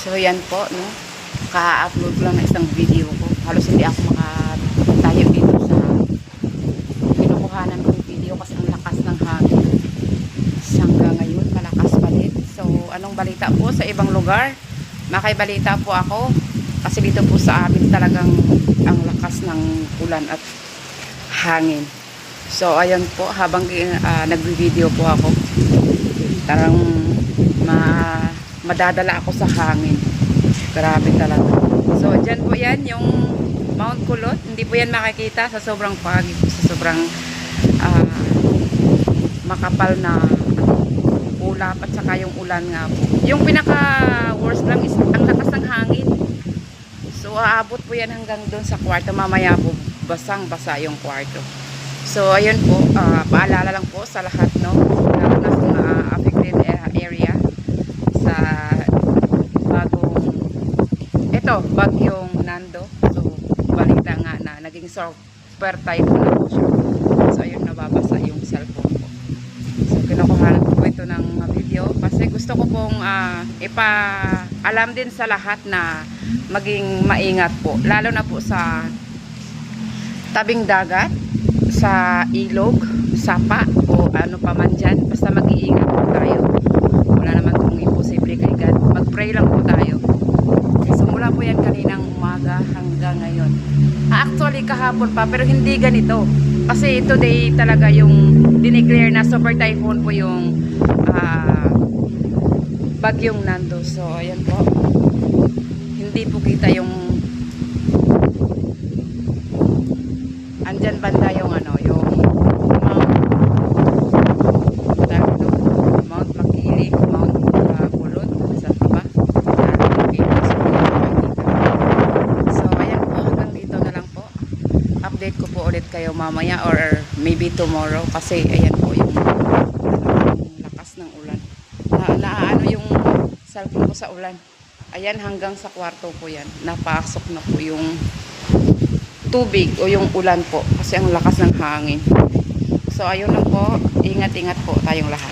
So yan po, no. Ka-upload lang ng isang video ko. Halos hindi ako makatayo dito sa kinukuhanan kong video kasi ang lakas ng hangin. Hanggang ngayon, malakas pa din. So, anong balita po sa ibang lugar? Makaibalita po ako kasi dito po sa amin talagang ang lakas ng ulan at hangin. So, ayun po, habang nagbi-video po ako, tarang madadala ako sa hangin. Grabe talaga. So, dyan po yan, yung Mount Kulot. Hindi po yan makikita sa sobrang pagi, sa sobrang makapal na ulap at saka yung ulan nga po. Yung pinaka-worst lang is ang lakas ng hangin. So, aabot po yan hanggang doon sa kwarto. Mamaya po, basang-basa yung kwarto. So, ayun po, paalala lang po sa lahat, no? Lalo na sa mga affected area sa bagyong Nando. So, balita nga na naging super typhoon na po siya. So, ayun, nababasa yung cellphone ko. So, kinukuhanan ko po ito ng video kasi gusto ko pong ipaalam din sa lahat na maging maingat po. Lalo na po sa tabing dagat, sa ilog, sapa, o ano pa man dyan. Basta mag-iingat po tayo. Wala naman kung imposible kay God. Mag-pray lang po tayo. So, mula po yan kaninang umaga hanggang ngayon. Actually, kahapon pa, pero hindi ganito. Kasi today talaga yung dineclare na super typhoon po yung bagyong Nando. So, ayan po. Hindi po kita yung andyan banda yung ano, yung Mount Makiling, Mount Kulot, saan pa ba? So, ayan po, hanggang dito na lang po. Update ko po ulit kayo mamaya or maybe tomorrow kasi ayan po yung lakas ng ulan. Naano yung cellphone ko sa ulan. Ayan, hanggang sa kwarto po yan. Napasok na po yung tubig o yung ulan po kasi ang lakas ng hangin. So, ayun lang po. Ingat-ingat po tayong lahat.